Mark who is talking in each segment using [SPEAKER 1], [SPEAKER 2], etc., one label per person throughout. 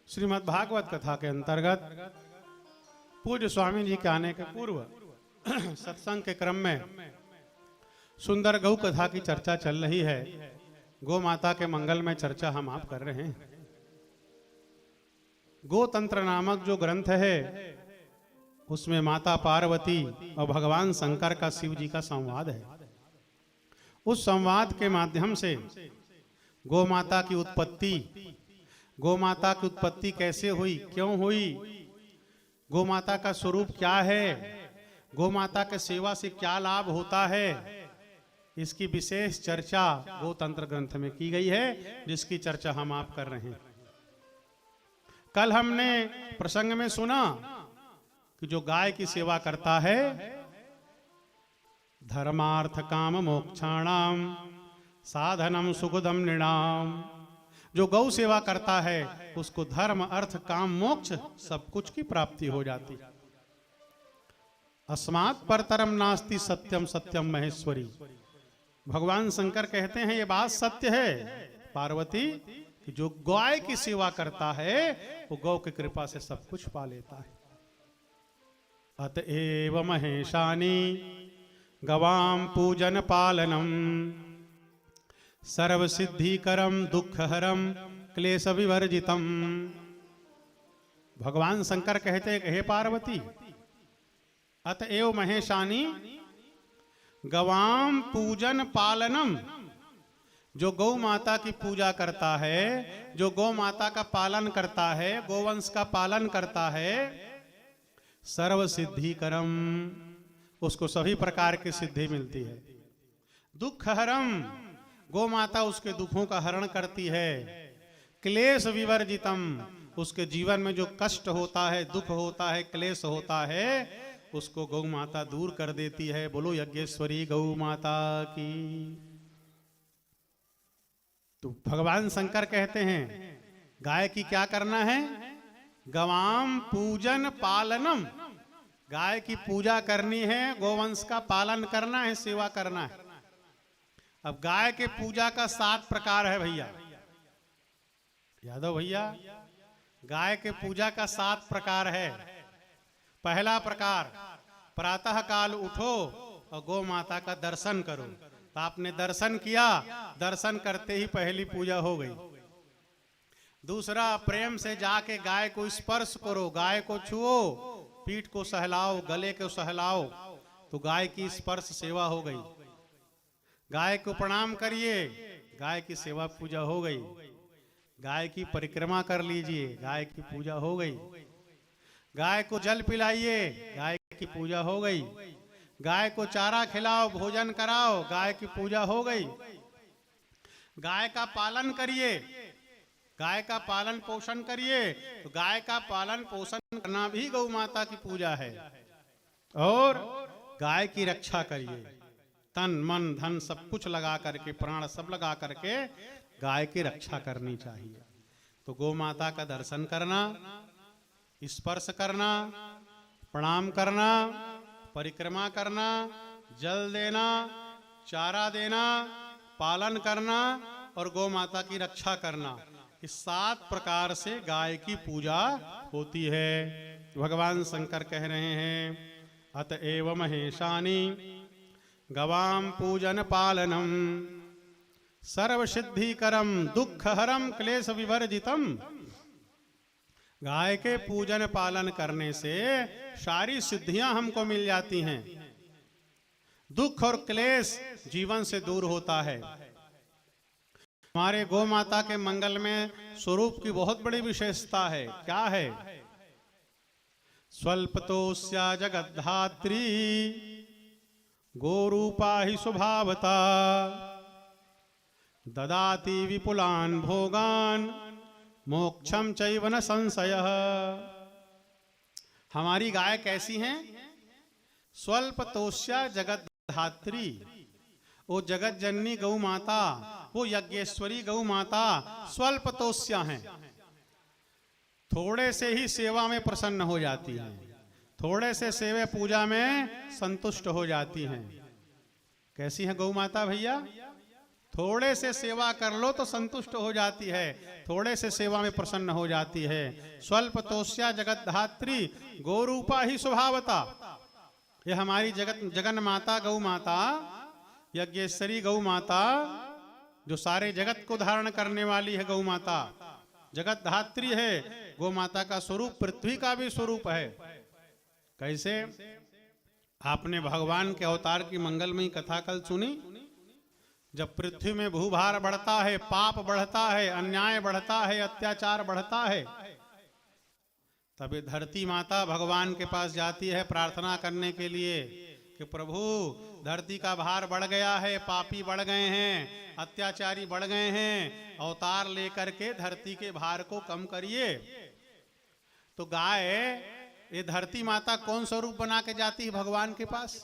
[SPEAKER 1] श्रीमद् भागवत कथा के अंतर्गत पूज्य स्वामी जी के आने के पूर्व सत्संग के क्रम में सुंदर गौ कथा की चर्चा चल रही है। गौ माता के मंगल में चर्चा हम आप कर रहे हैं। गोतंत्र नामक जो ग्रंथ है उसमें माता पार्वती और भगवान शंकर का शिव जी का संवाद है। उस संवाद के माध्यम से गौ माता की उत्पत्ति कैसे हुई, क्यों हुई, गौ माता का स्वरूप क्या है, गौ माता के सेवा से क्या लाभ होता है, इसकी विशेष चर्चा गोतंत्र ग्रंथ में की गई है, जिसकी चर्चा हम आप कर रहे हैं। कल हमने प्रसंग में सुना कि जो गाय की सेवा करता है धर्मार्थ काम मोक्षाणाम साधनम सुखदम नृणाम, जो गौ सेवा करता है उसको धर्म अर्थ काम मोक्ष सब कुछ की प्राप्ति हो जाती। अस्मात् परतरम नास्ति सत्यम सत्यम महेश्वरी, भगवान शंकर कहते हैं ये बात सत्य है पार्वती कि जो गाय की सेवा करता है वो गौ की कृपा से सब कुछ पा लेता है। अतएव महेशानी गवाम पूजन पालनम सर्व सिद्धिकरम दुखहरम क्लेश विवर्जितम। भगवान शंकर कहते हैं हे पार्वती, अतएव महेशानी गवाम पूजन पालनम, जो गौ माता की पूजा करता है, जो गौ माता का पालन करता है, गोवंश का पालन करता है, सर्व सिद्धिकरम, उसको सभी प्रकार की सिद्धि मिलती है। दुखहरम, गौ माता उसके दुखों का हरण करती है। क्लेश विवर्जितम, उसके जीवन में जो कष्ट होता है, दुख होता है, क्लेश होता है, उसको गौ माता दूर कर देती है। बोलो यज्ञेश्वरी गौ माता की। तो भगवान शंकर कहते हैं गाय की क्या करना है, गवाम पूजन पालनम, गाय की पूजा करनी है, गोवंश का पालन करना है, सेवा करना है। अब गाय के पूजा का 7 प्रकार है भैया, यादव भैया, गाय के पूजा का 7 प्रकार है। पहला प्रकार, प्रातः काल उठो और गौ माता का दर्शन करो। तो आपने दर्शन किया, दर्शन करते ही पहली पूजा हो गई। दूसरा, प्रेम से जाके गाय को स्पर्श करो, गाय को छुओ, पीठ को सहलाओ, गले को सहलाओ, तो गाय की स्पर्श सेवा हो गई। गाय को प्रणाम करिए, गाय की सेवा पूजा हो गई। गाय की परिक्रमा कर लीजिए, गाय की पूजा हो गई। गाय को जल पिलाइए, गाय की पूजा हो गई। गाय को चारा खिलाओ, भोजन कराओ, गाय की पूजा हो गई। गाय का पालन करिए, गाय का पालन पोषण करिए, तो गाय का पालन पोषण करना भी गौ माता की पूजा है। और गाय की रक्षा करिए, तन मन धन सब कुछ लगा करके, प्राण सब लगा करके गाय की रक्षा करनी चाहिए। तो गौ माता का दर्शन करना, स्पर्श करना, प्रणाम करना, परिक्रमा करना, जल देना, चारा देना, पालन करना और गौ माता की रक्षा करना, इस 7 प्रकार से गाय की पूजा होती है। भगवान शंकर कह रहे हैं अतएव महेशानी गवाम पूजन पालनम सर्व सिद्धिकरम दुखहरम क्लेश विवर्जितम। गाय के पूजन पालन करने से सारी सिद्धियां हमको मिल जाती हैं, दुख और क्लेश जीवन से दूर होता है। हमारे गौ माता के मंगल में स्वरूप की बहुत बड़ी विशेषता है। क्या है? स्वल्पतोस्या जगद्धात्री गोरूपा ही स्वभावता ददाति विपुलान भोगान मोक्षम चैव न संशयः। हमारी गाय कैसी हैं? स्वल्पतोस्या जगद्धात्री, वो जगत जननी गौ माता, वो यज्ञेश्वरी गौ माता स्वल्पतोस्या हैं। थोड़े से ही सेवा में प्रसन्न हो जाती हैं, थोड़े से सेवा पूजा में संतुष्ट हो जाती हैं। कैसी है गौ माता भैया? थोड़े से सेवा कर लो तो संतुष्ट हो जाती है, थोड़े से सेवा में प्रसन्न हो जाती है। स्वल्प तोष्या जगत धात्री गौरूपा ही स्वभावता। ये हमारी जगन माता गौ माता, यज्ञेश्वरी गौ माता, जो सारे जगत को धारण करने वाली है गौ माता, जगत धात्री है। गौ माता का स्वरूप पृथ्वी का भी स्वरूप है। कैसे? आपने भगवान के अवतार की मंगलमयी कथा कल सुनी। जब पृथ्वी में भूभार बढ़ता है, पाप बढ़ता है, अन्याय बढ़ता है, अत्याचार बढ़ता है, तभी धरती माता भगवान के पास जाती है प्रार्थना करने के लिए कि प्रभु धरती का भार बढ़ गया है, पापी बढ़ गए हैं, अत्याचारी बढ़ गए हैं, अवतार लेकर के धरती के भार को कम करिए। तो गाय, ये धरती माता कौन सा रूप बना के जाती है भगवान के पास?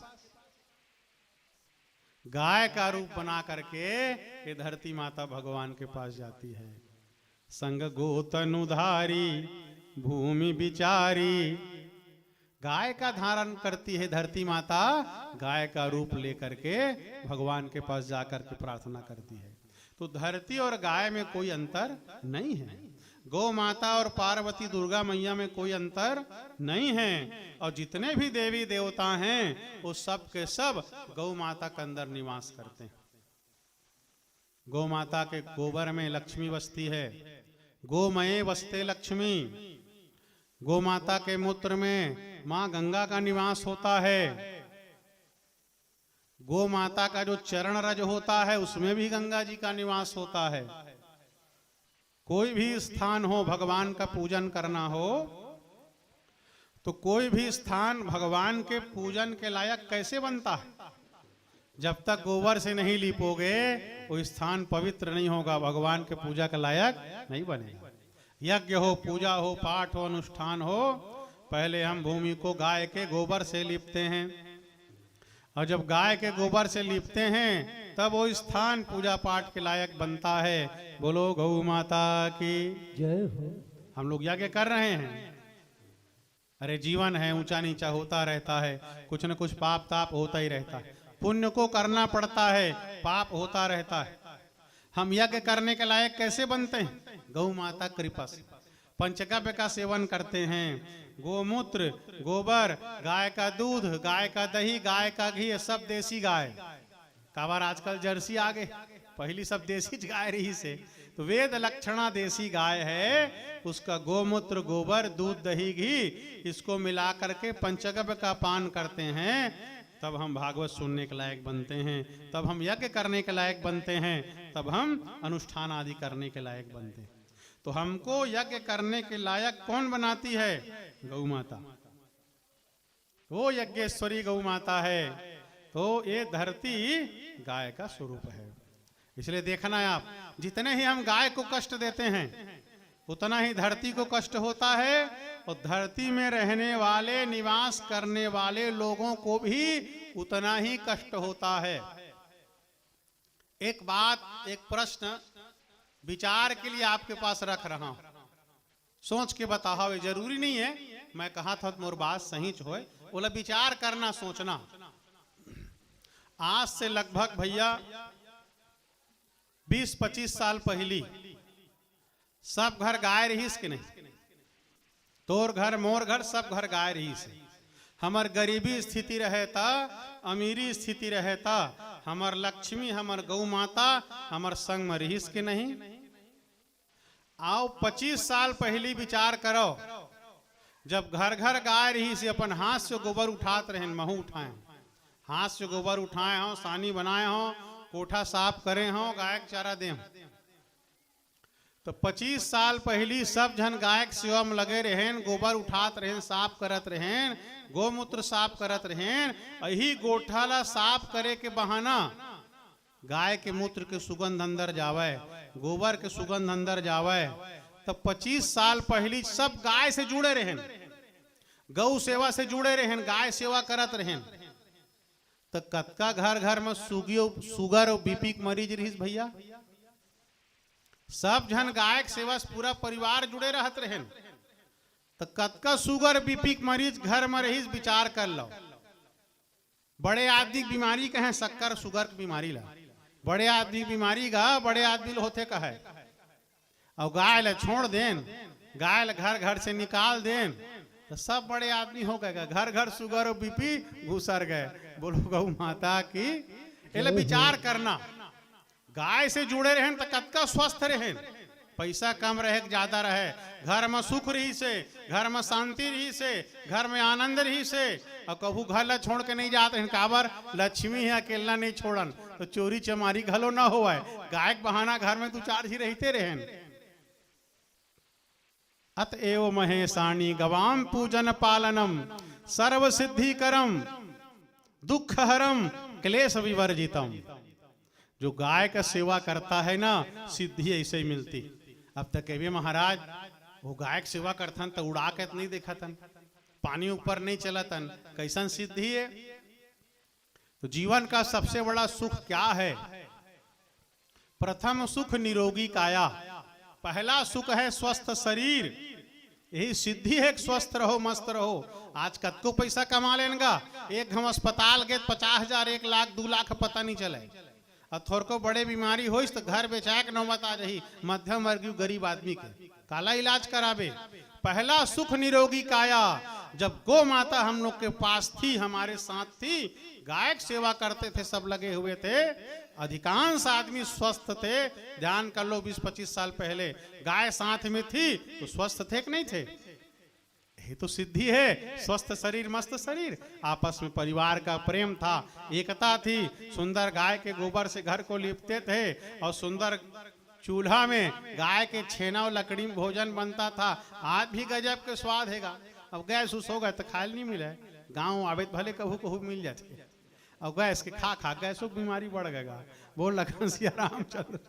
[SPEAKER 1] गाय का रूप बना करके ये धरती माता भगवान के पास जाती है। संग गोतनुधारी भूमि विचारी, गाय का धारण करती है धरती माता, गाय का रूप लेकर के भगवान के पास जाकर के प्रार्थना करती है। तो धरती और गाय में कोई अंतर नहीं है, गौ माता और पार्वती दुर्गा मैया में कोई अंतर नहीं है। और जितने भी देवी देवता हैं वो सब के सब गौ माता के अंदर निवास करते हैं। गौ माता के गोबर में लक्ष्मी बसती है, गोमये वसते लक्ष्मी। गौ माता के मूत्र में मां गंगा का निवास होता है। गौ माता का जो चरण रज होता है उसमें भी गंगा जी का निवास होता है। कोई भी स्थान हो भगवान का पूजन करना हो तो कोई भी स्थान भगवान के पूजन के लायक कैसे बनता है? जब तक गोबर से नहीं लीपोगे वो स्थान पवित्र नहीं होगा, भगवान के पूजा के लायक नहीं बनेगा। यज्ञ हो, पूजा हो, पाठ हो, अनुष्ठान हो, पहले हम भूमि को गाय के गोबर से लीपते हैं, और जब गाय के गोबर से लीपते हैं तब वो स्थान पूजा पाठ के लायक बनता है। बोलो गौ माता की
[SPEAKER 2] जय हो।
[SPEAKER 1] हम लोग यज्ञ कर रहे हैं। अरे जीवन है, ऊंचा नीचा होता रहता है, कुछ न कुछ पाप ताप होता ही रहता है, पुण्य को करना पड़ता है, पाप होता रहता है। हम यज्ञ करने के लायक कैसे बनते हैं? गौ माता कृपा से। पंचगव्य का सेवन करते हैं, गोमूत्र, गोबर, गाय का दूध, गाय का दही, गाय का घी, ये सब देसी गाय। काबर आजकल जर्सी आ गए, पहली सब देसी गाय रही से। तो वेद लक्षणा देसी गाय है, उसका गोमूत्र, गोबर, दूध, दही, घी, इसको मिला करके पंचगव्य का पान करते हैं, तब हम भागवत सुनने के लायक बनते हैं, तब हम यज्ञ करने के लायक बनते हैं, तब हम अनुष्ठान आदि करने के लायक बनते हैं। तो हमको यज्ञ करने के लायक कौन बनाती है? गौ माता। वो यज्ञेश्वरी गौ माता है। तो ये धरती गाय का स्वरूप है। इसलिए देखना है आप, जितने ही हम गाय को कष्ट देते हैं उतना ही धरती को कष्ट होता है, और धरती में रहने वाले, निवास करने वाले लोगों को भी उतना ही कष्ट होता है। एक बात, एक प्रश्न विचार के लिए आपके पास रख रहा हूं, सोच के बताओ। ये जरूरी नहीं है मैं कहा था मोर बात सही होए, बोला विचार करना, सोचना। आज से लगभग भैया 20-25 साल पहली सब घर गाय रहीस के नहीं, तोर घर मोर घर सब घर गाय रहीस। हमर गरीबी स्थिति रहता, अमीरी स्थिति रहता, हमर लक्ष्मी, हमर गौ माता हमर संग में रहीस के नहीं। आओ 25 साल पहली विचार करो, जब घर घर गाय रही से अपन हाथ से गोबर उठाते रहे, महू उठाए, हाथ से गोबर उठाए हो, सानी बनाए हो, कोठा साफ करे हो, गाय के चारा दे। तो 25 साल पहली सब जन गाय के सेवा में लगे रहें, गोबर उठात रहें, साफ करत रहें, गोमूत्र साफ करत रहें। यही गोठाला साफ करे के बहाना गाय के मूत्र के सुगंध अंदर जावे, गोबर के सुगंध अंदर जावे। तब 25 साल पहली सब गाय से जुड़े रहें, गौ सेवा से जुड़े रहें, गाय सेवा करत रहें। तो कतका घर घर में सुगर और बीपी के मरीज रहीस भैया। सब जन गाय के सेवा से पूरा परिवार जुड़े रहत रहें। तो कतका सुगर बीपी के मरीज घर में रहीस, विचार कर लो। बड़े आदि बीमारी कहें, शक्कर शुगर की बीमारी ला, बड़े आदमी बीमारी गा बड़े आदमी होते का है, और गाय ले छोड़ देन, गाय ले घर घर से निकाल देन, तो सब बड़े आदमी हो गए। घर घर शुगर और बीपी घुसर गए। बोलो गौ माता की। एले विचार करना, गाय से जुड़े रहे तो कतका स्वस्थ रहे, पैसा कम रहे ज्यादा रहे, घर में सुख रही से, घर में शांति रही से, घर में आनंद रही से, और कभू घर ला छोड़ के नहीं जाते हैं। काबर लक्ष्मी है अकेला नहीं छोड़न, तो चोरी चमारी घलो ना हो। गाय के बहाना घर में 2-4 ही रहते रहे। अतएव महेशानी गवाम पूजन पालनम सर्व सिद्धि करम दुख हरम क्लेश विवर्जितम। जो गाय का सेवा करता है ना, सिद्धि ऐसे ही मिलती। अब तक कभी महाराज वो गाय की सेवा करथन तो उड़ा के नहीं देखतन, पानी ऊपर नहीं चलतन, कैसन सिद्धि है। तो जीवन का सबसे बड़ा सुख क्या है? प्रथम सुख निरोगी काया, पहला सुख है स्वस्थ शरीर। यही सिद्धि है कि स्वस्थ रहो, मस्त रहो। आज कतको पैसा कमा लेगा, एक हम अस्पताल गए 50,000, 1 लाख, 2 लाख पता नहीं चले। और थोड़ को बड़े बीमारी हो तो घर बेचाए के नौबत आ रही मध्यम वर्गीय गरीब आदमी के, काला इलाज करावे। पहला सुख निरोगी काया। जब गौ माता हम लोग के पास थी, हमारे साथ थी, गाय की सेवा करते थे, सब लगे हुए थे, अधिकांश आदमी स्वस्थ थे। ध्यान कर लो 20-25 साल पहले गाय साथ में थी तो स्वस्थ थे कि नहीं थे? ये तो सिद्धि है, स्वस्थ शरीर मस्त शरीर। आपस में परिवार का प्रेम था, एकता थी। सुंदर गाय के गोबर से घर को लिपते थे, और सुंदर चूल्हा में गाय के छेना और लकड़ी में भोजन बनता था। आज भी गजब के स्वाद हैगा। अब गैस उस हो गए तो खाए नहीं मिले, गाँव आवे भले कहू कहू मिल जाते, और गैस के खा खा गैसों की बीमारी बढ़ गएगा। बोल लखन सिया रामचंद्र।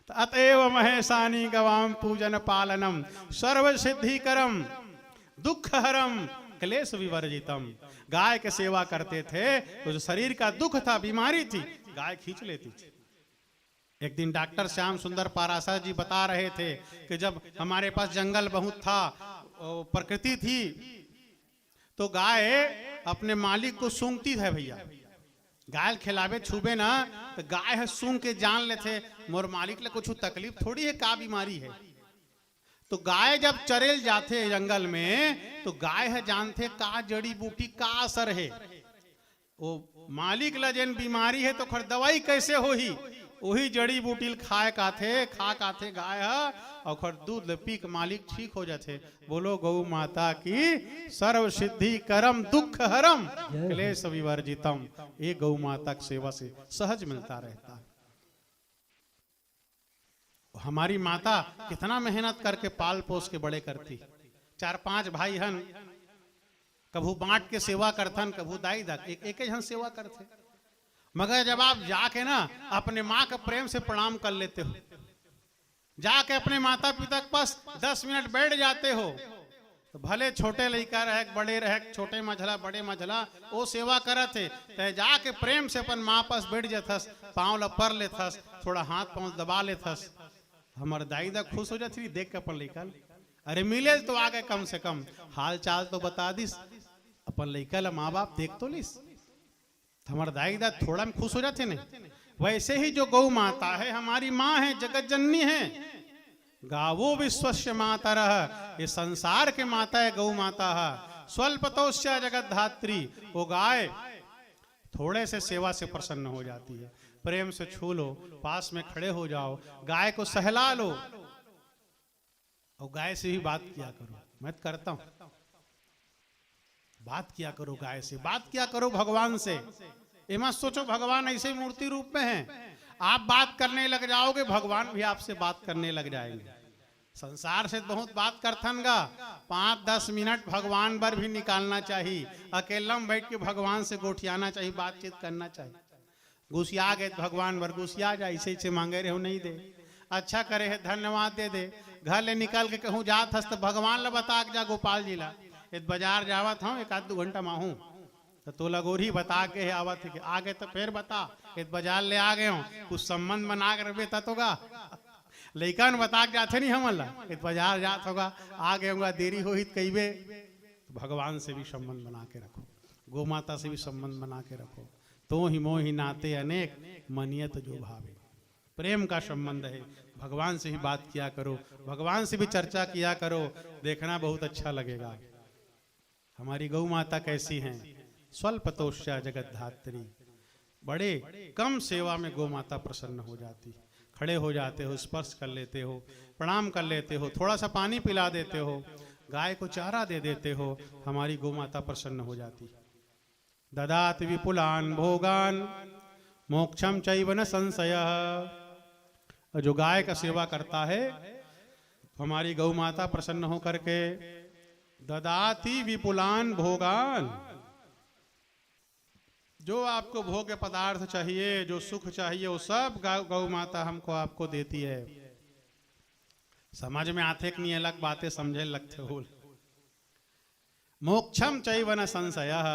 [SPEAKER 1] अतएव महेशानी गवाम पूजन पालनम सर्व सिद्धि करम दुख हरम क्लेश विवर्जितम। गाय के सेवा करते थे तो जो शरीर का दुख था, बीमारी थी, गाय खींच लेती थी। एक दिन डॉक्टर श्याम सुंदर पाराशर जी बता रहे थे कि जब हमारे पास जंगल बहुत था, प्रकृति थी, तो गाय अपने मालिक को सूंघती है। भैया गाय खिलावे छुबे ना तो गाय है सूंघ के जान लेते मोर मालिक ले कुछ तकलीफ थोड़ी है, का बीमारी है। तो गाय जब चरेल जाते जंगल में तो गाय है जानते का जड़ी बूटी का असर है। वो मालिक ला जन बीमारी है तो खर दवाई कैसे हो ही, वही जड़ी बूटी खाए काथे गाय है, और खर दूध पी के मालिक ठीक हो जाते। बोलो गौ माता की। सर्व सिद्धि करम दुख हरम क्लेश विवर्जितम। ये गौ माता की सेवा से सहज मिलता रहता है। हमारी माता कितना मेहनत करके पाल पोस के बड़े करती। 4-5 भाई हन, कभू बांट के सेवा करथन, कभू दाई दा एक जन सेवा करते। मगर जब आप जाके ना अपने माँ का प्रेम से प्रणाम कर लेते हो, जाके अपने माता पिता के पास 10 मिनट बैठ जाते हो, तो भले छोटे लड़का रहे बड़े रहे, छोटे मझला बड़े मझला, वो सेवा करत है, तो जाके प्रेम से अपन माँ पास बैठ जाथस, पाँव ला पर लेथस, थोड़ा हाथ पाँव दबा लेथस। हमारे दाई दा खुश हो जाती देख के अपन लड़का। अरे मिले तो आगे कम से कम हाल चाल तो बता दिस, अपन लड़का ला माँ बाप देख तो लिस। हमारे दाई दा थोड़ा में खुश हो जाते नहीं। वैसे ही जो गौ माता है हमारी माँ है, जगत जननी है। गावो विश्वस्य मातरः, ये संसार के माता है गौ माता है। स्वल्पतोस्य जगत धात्री। वो गाय थोड़े से सेवा से प्रसन्न हो जाती है। प्रेम से छू लो, पास में खड़े हो जाओ, गाय को सहला लो, और गाय से ही बात किया करो। मैं करता हूं, बात किया करो गाय से, बात किया करो भगवान से। ये मत सोचो भगवान ऐसे मूर्ति रूप में है, आप बात करने लग जाओगे भगवान भी आपसे बात करने लग जाएंगे। संसार से बहुत बात करथन गा, 5-10 मिनट भगवान पर भी निकालना चाहिए। अकेला में बैठ के भगवान से गोठियाना चाहिए, बातचीत करना चाहिए। घुसिया गए भगवान बर घुसिया जा, ऐसे मांगे रहे हो नहीं दे, अच्छा करे है धन्यवाद दे दे। घर ले निकल के कहूँ जात हस तो भगवान ला बता के जा, गोपाल जी ला बाजार जावत हूँ 1-2 घंटा माहूँ, तो लगोरी बता के आवत है। आगे तो फिर बता बाजार ले आ गए हो, कुछ संबंध बना के रखे तो गा लैकन बता के जाते नहीं हमला बाजार जात होगा, आ गए होगा, देरी हो ही कहीबे। तो भगवान से भी संबंध बना के रखो, गौ माता से भी संबंध बना के रखो, तो ही मोहि नाते अनेक मनियत जो भावे। प्रेम का संबंध है, भगवान से ही बात किया करो, भगवान से भी चर्चा किया करो, देखना बहुत अच्छा लगेगा। हमारी गौ माता कैसी हैं? स्वल्पतोष्या जगत धात्री, बड़े कम सेवा में गौ माता प्रसन्न हो जाती। खड़े हो जाते हो, स्पर्श कर लेते हो, प्रणाम कर लेते हो, थोड़ा सा पानी पिला देते हो, गाय को चारा दे देते हो, हमारी गौ माता प्रसन्न हो जाती। ददाति विपुलान भोगान मोक्षम चैव न संशयः। जो गाय का सेवा करता है हमारी गौ माता प्रसन्न होकर के ददाति विपुलान भोगान, जो आपको भोग्य पदार्थ चाहिए, जो सुख चाहिए, वो सब गौ माता हमको आपको देती है। समझ में आते कि नहीं अलग बातें समझे लगते हो। मोक्षम चैव न संशयः,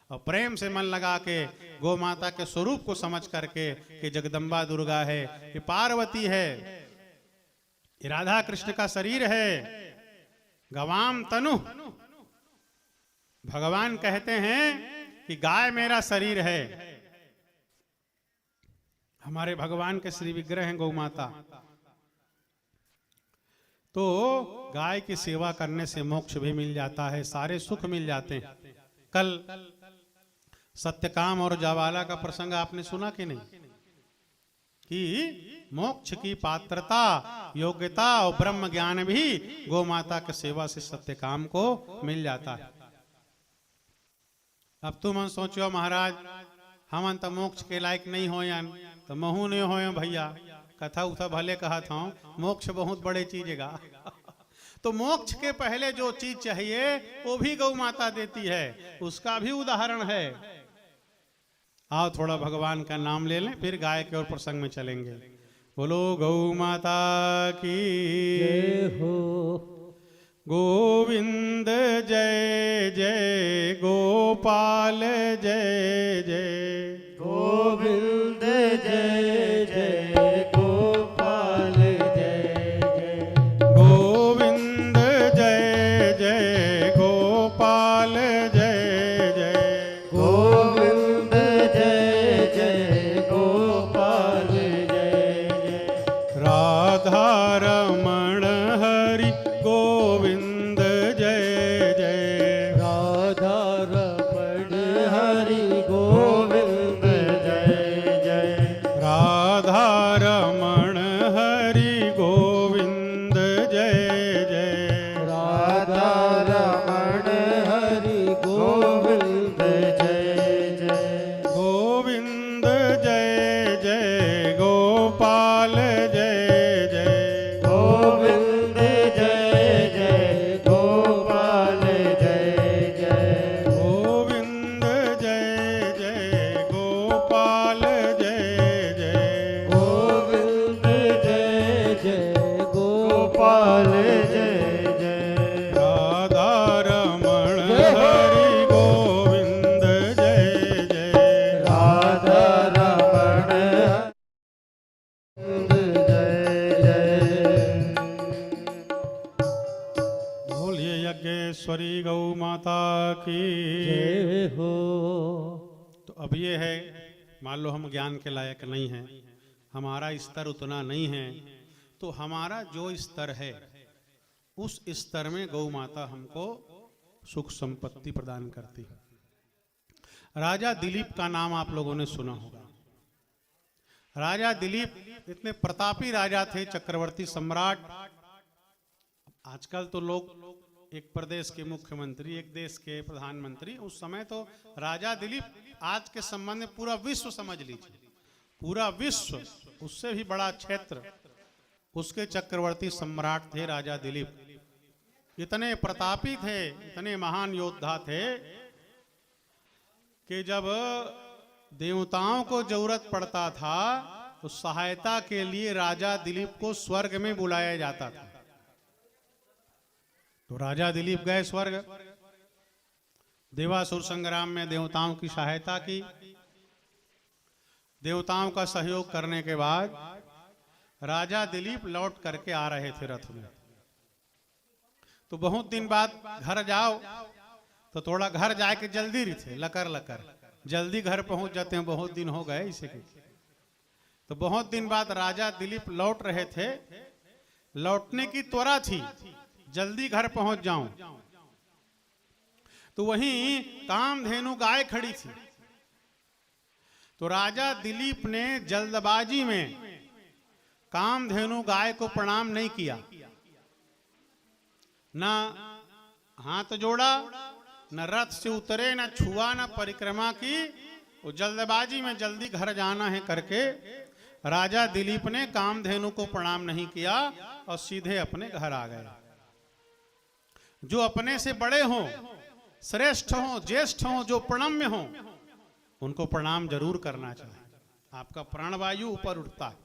[SPEAKER 1] और प्रेम से मन लगा के गौ माता के स्वरूप को समझ करके कि जगदम्बा दुर्गा है, ये पार्वती है, ये राधा कृष्ण का शरीर है, गवाम तनु। भगवान कहते हैं कि गाय मेरा शरीर है। हमारे भगवान के श्री विग्रह हैं गौ माता। तो गाय की सेवा करने से मोक्ष भी मिल जाता है, सारे सुख मिल जाते हैं। कल सत्यकाम और जावाला का प्रसंग आपने सुना कि नहीं, कि मोक्ष की पात्रता, योग्यता और ब्रह्म ज्ञान भी गौ माता की सेवा से सत्यकाम को मिल जाता है। अब तुम सोचो महाराज हम तो मोक्ष के लायक नहीं होयन, तो महू नहीं होय भैया, कथा उथा भले कहा था, मोक्ष बहुत बड़े चीजेगा। तो मोक्ष के पहले जो चीज चाहिए वो भी गौ माता देती है, उसका भी उदाहरण है। आओ थोड़ा भगवान का नाम ले लें, फिर गाय के और प्रसंग में चलेंगे। बोलो गौ माता की जय हो। गोविंद जय जय, गोपाल जय जय,
[SPEAKER 2] गोविंद जय जय, गोपाल जय जय,
[SPEAKER 1] गोविंद जय जय, गोपाल जय जय,
[SPEAKER 2] गोविंद जय जय, गोपाल जय जय,
[SPEAKER 1] राधा रमण हरि गोविंद जय जय,
[SPEAKER 2] राधा रमण हरि गोविंद जय जय,
[SPEAKER 1] राधा रमण हरि गोविंद जय जय,
[SPEAKER 2] राधा रमण हरि गोविंद जय जय,
[SPEAKER 1] गोविंद जय जय, गोपाल जय जय,
[SPEAKER 2] गोविंद जय जय, गोपाल जय जय,
[SPEAKER 1] गोविंद जय जय, गोपाल जय जय,
[SPEAKER 2] गोविंद जय जय, गोपाल जय जय,
[SPEAKER 1] राधा रमण हरि गोविंद जय जय,
[SPEAKER 2] राधा रमण गोविंद जय जय,
[SPEAKER 1] बोलिए यज्ञेश्वरी गौ माता की।
[SPEAKER 2] जय हो।
[SPEAKER 1] तो अब ये है, मान लो हम ज्ञान के लायक नहीं हैं, हमारा स्तर उतना नहीं है, तो हमारा जो स्तर है उस स्तर में गौ माता हमको सुख संपत्ति प्रदान करती है। राजा दिलीप का नाम आप लोगों ने सुना होगा। राजा दिलीप इतने प्रतापी राजा थे, चक्रवर्ती सम्राट। आजकल तो लोग एक प्रदेश के मुख्यमंत्री, एक देश के प्रधानमंत्री, उस समय तो राजा दिलीप आज के संबंध में पूरा विश्व समझ लीजिए, पूरा विश्व, उससे भी बड़ा क्षेत्र उसके चक्रवर्ती सम्राट थे राजा दिलीप। इतने प्रतापी थे, इतने महान योद्धा थे कि जब देवताओं को जरूरत पड़ता था तो सहायता के लिए राजा दिलीप को स्वर्ग में बुलाया जाता था। तो राजा दिलीप गए स्वर्ग, देवासुर संग्राम में देवताओं की सहायता की। देवताओं का सहयोग करने के बाद राजा दिलीप लौट करके आ रहे थे रथ में। तो बहुत दिन बाद घर जाओ तो थोड़ा घर जाके जल्दी रही थे, लकर लकर जल्दी घर पहुंच जाते हैं, बहुत दिन हो गए इसे के। तो बहुत दिन बाद राजा दिलीप लौट रहे थे, लौटने की त्वरा थी, जल्दी घर पहुंच जाऊं। तो वहीं कामधेनु गाय खड़ी थी। तो राजा दिलीप ने जल्दबाजी में कामधेनु गाय को प्रणाम नहीं किया, ना हाथ जोड़ा, न रथ से उतरे, न छुआ, न परिक्रमा की। वो जल्दबाजी में जल्दी घर जाना है करके राजा दिलीप ने कामधेनु को प्रणाम नहीं किया और सीधे अपने घर आ गए। जो अपने से बड़े हों, श्रेष्ठ हों, ज्येष्ठ हों, जो प्रणम्य हों, उनको प्रणाम जरूर करना चाहिए। आपका प्राणवायु ऊपर उठता है।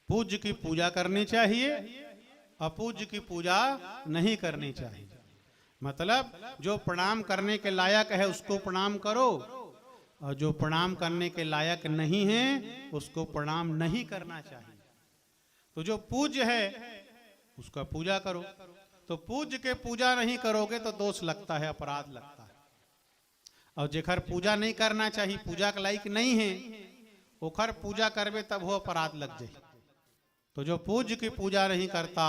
[SPEAKER 1] पूज्य की पूजा करनी चाहिए, अपूज्य की पूजा नहीं करनी चाहिए। मतलब जो प्रणाम करने के लायक है उसको प्रणाम करो, और जो प्रणाम करने के लायक नहीं है उसको प्रणाम नहीं करना चाहिए। तो जो पूज्य है उसका पूजा करो। तो पूज्य के पूजा नहीं करोगे तो दोष लगता है, अपराध लगता है। और जेखर पूजा नहीं करना चाहिए, पूजा के लायक नहीं है, ओखर पूजा करबे तब वो अपराध लग जाए। तो जो पूज्य की पूजा नहीं करता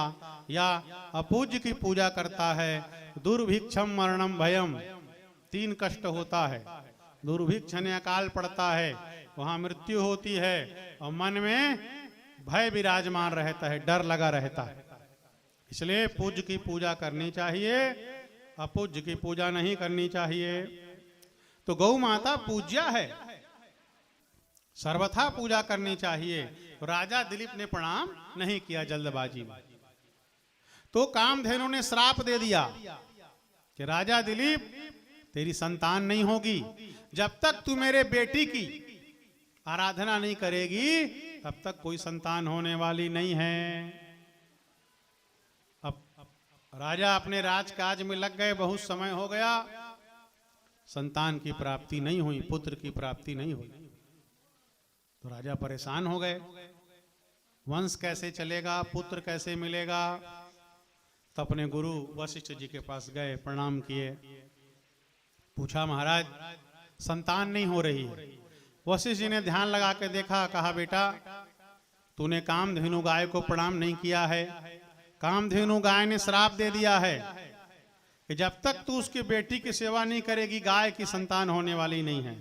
[SPEAKER 1] या अपूज्य की पूजा करता है, दुर्भिक्षम मरणम भयम, 3 कष्ट होता है। दुर्भिक्ष ने अकाल पड़ता है, वहां मृत्यु होती है, और मन में भय विराजमान रहता है, डर लगा रहता है। इसलिए पूज्य की पूजा करनी चाहिए, अपूज्य की पूजा नहीं करनी चाहिए। तो गौ माता पूज्या है, सर्वथा पूजा करनी चाहिए। तो राजा दिलीप ने प्रणाम नहीं किया जल्दबाजी में। तो कामधेनु ने श्राप दे दिया कि राजा दिलीप तेरी संतान नहीं होगी, जब तक तू मेरे बेटी की आराधना नहीं करेगी तब तक कोई संतान होने वाली नहीं है। अब राजा अपने राजकाज में लग गए, बहुत समय हो गया, संतान की प्राप्ति नहीं हुई, पुत्र की प्राप्ति नहीं हुई। तो राजा परेशान हो गए, वंश कैसे चलेगा, पुत्र कैसे मिलेगा। तो अपने गुरु वशिष्ठ जी के पास गए, प्रणाम किए, पूछा महाराज संतान नहीं हो रही है। वशिष्ठ जी ने ध्यान लगा के देखा, कहा बेटा तूने कामधेनु गाय को प्रणाम नहीं किया है। कामधेनु गाय ने श्राप दे दिया है कि जब तक तू उसकी बेटी की सेवा नहीं करेगी गाय की संतान होने वाली नहीं है।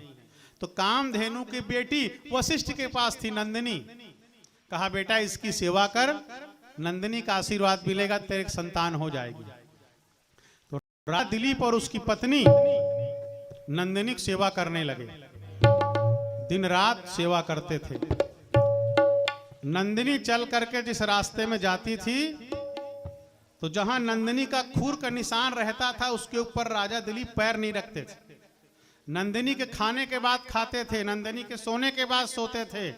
[SPEAKER 1] तो कामधेनु की बेटी वशिष्ठ के पास थी, नंदिनी। कहा बेटा इसकी सेवा कर, नंदिनी का आशीर्वाद मिलेगा, तेरे संतान हो जाएगी। तो राजा दिलीप और उसकी पत्नी नंदिनी की सेवा करने लगे, दिन रात सेवा करते थे। नंदिनी चल करके जिस रास्ते में जाती थी, तो जहां नंदिनी का खूर का निशान रहता था उसके ऊपर राजा दिलीप पैर नहीं रखते थे। नंदिनी के खाने के बाद खाते थे, नंदिनी के सोने के बाद सोते थे,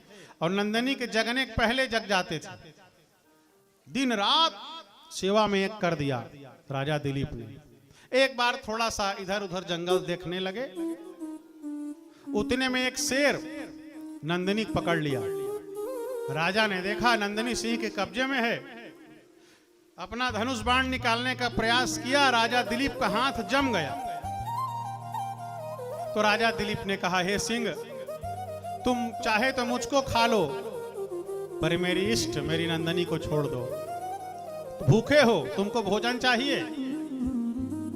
[SPEAKER 1] और नंदिनी के जगने के पहले जग जाते थे। दिन रात सेवा में एक कर दिया राजा दिलीप ने। एक बार थोड़ा सा इधर उधर जंगल देखने लगे, उतने में एक शेर नंदिनी पकड़ लिया। राजा ने देखा नंदिनी सिंह के कब्जे में है, अपना धनुष बाण निकालने का प्रयास किया, राजा दिलीप का हाथ जम गया। तो राजा दिलीप ने कहा, हे सिंह तुम चाहे तो मुझको खा लो, पर मेरी इष्ट मेरी नंदिनी को छोड़ दो। भूखे हो, तुमको भोजन चाहिए,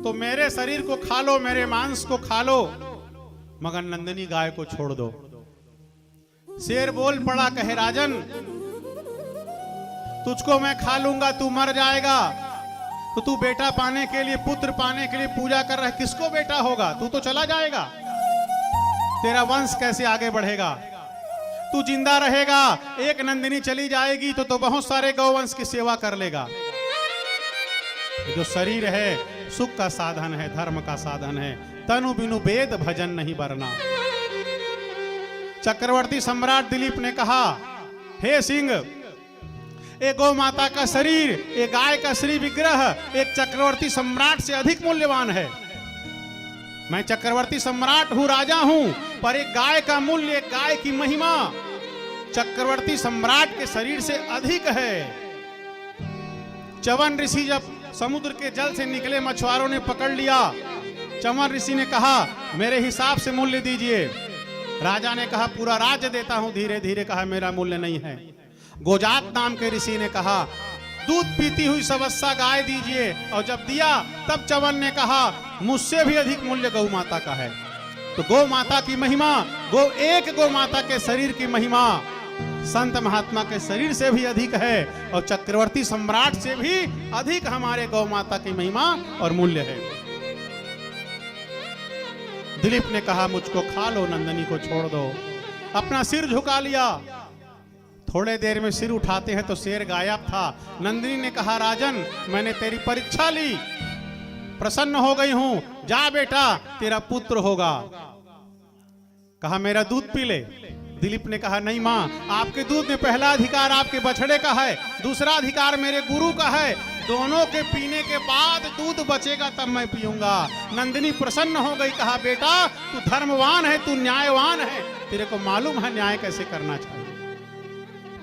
[SPEAKER 1] तो मेरे शरीर को खा लो, मेरे मांस को खा लो, मगर नंदिनी गाय को छोड़ दो। शेर बोल पड़ा, कहे राजन तुझको मैं खा लूंगा, तू मर जाएगा। तो तू बेटा पाने के लिए, पुत्र पाने के लिए पूजा कर रहा है, किसको बेटा होगा? तू तो चला जाएगा, तेरा वंश कैसे आगे बढ़ेगा? तू जिंदा रहेगा, एक नंदिनी चली जाएगी तो बहुत सारे गौवंश की सेवा कर लेगा। जो शरीर है सुख का साधन है, धर्म का साधन है, तनु बिनु वेद भजन नहीं बरना। चक्रवर्ती सम्राट दिलीप ने कहा, हे सिंह एक गौ माता का शरीर, एक गाय का श्री विग्रह एक चक्रवर्ती सम्राट से अधिक मूल्यवान है। मैं चक्रवर्ती सम्राट हूं, राजा हूं, पर एक गाय का मूल्य, एक गाय की महिमा चक्रवर्ती सम्राट के शरीर से अधिक है। च्यवन ऋषि जब समुद्र के जल से निकले, मछुआरों ने पकड़ लिया, चमन ऋषि ने कहा मेरे हिसाब से मूल्य दीजिए। राजा ने कहा पूरा राज्य देता हूं। धीरे धीरे कहा मेरा मूल्य नहीं है। गोजात नाम के ऋषि ने कहा दूध पीती हुई सबस्सा गाय दीजिए। और जब दिया तब चमन ने कहा मुझसे भी अधिक मूल्य गौ माता का है। तो गौ माता की महिमा, एक गौ माता के शरीर की महिमा संत महात्मा के शरीर से भी अधिक है और चक्रवर्ती सम्राट से भी अधिक हमारे गौ माता की महिमा और मूल्य है। दिलीप ने कहा मुझको खा लो, नंदिनी को छोड़ दो। अपना सिर झुका लिया। थोड़े देर में सिर उठाते हैं तो शेर गायब था। नंदिनी ने कहा राजन मैंने तेरी परीक्षा ली, प्रसन्न हो गई हूं, जा बेटा तेरा पुत्र होगा। कहा मेरा दूध पी ले। दिलीप ने कहा नहीं मां, आपके दूध में पहला अधिकार आपके बछड़े का है, दूसरा अधिकार मेरे गुरु का है। दोनों के पीने के बाद दूध बचेगा तब मैं पीऊंगा। नंदिनी प्रसन्न हो गई। कहा बेटा तू धर्मवान है, तू न्यायवान है, तेरे को मालूम है न्याय कैसे करना चाहिए।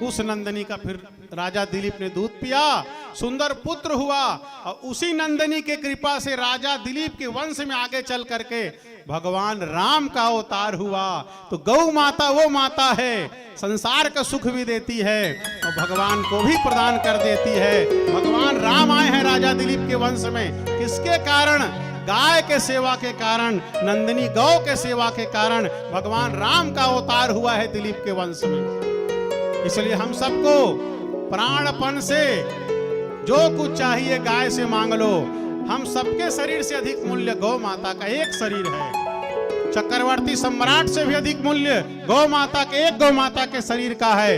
[SPEAKER 1] उस नंदिनी का फिर राजा दिलीप ने दूध पिया, सुंदर पुत्र हुआ। और उसी नंदिनी के कृपा से राजा दिलीप के वंश में आगे चल करके भगवान राम का अवतार हुआ। तो गौ माता वो माता है, संसार का सुख भी देती है और भगवान को भी प्रदान कर देती है। भगवान राम आए हैं राजा दिलीप के वंश में, किसके कारण? गाय के सेवा के कारण, नंदिनी गौ के सेवा के कारण भगवान राम का अवतार हुआ है दिलीप के वंश में। इसलिए हम सबको प्राणपन से जो कुछ चाहिए गाय से मांग लो। हम सबके शरीर से अधिक मूल्य गौ माता का एक शरीर है। चक्रवर्ती सम्राट से भी अधिक मूल्य गौ माता के, एक गौ माता के शरीर का है।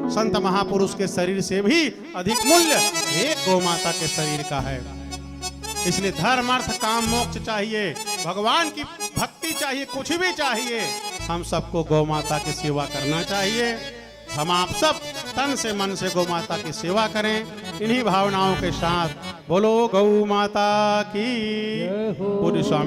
[SPEAKER 1] संत महापुरुष के शरीर से भी अधिक मूल्य एक गौ माता के शरीर का है। इसलिए धर्म अर्थ काम मोक्ष चाहिए, भगवान की भक्ति चाहिए, कुछ भी चाहिए, हम सबको गौ माता की सेवा करना चाहिए। हम आप सब तन से मन से गौ माता की सेवा करें। इन्हीं भावनाओं के साथ बोलो गौ माता की। पूज्य स्वामी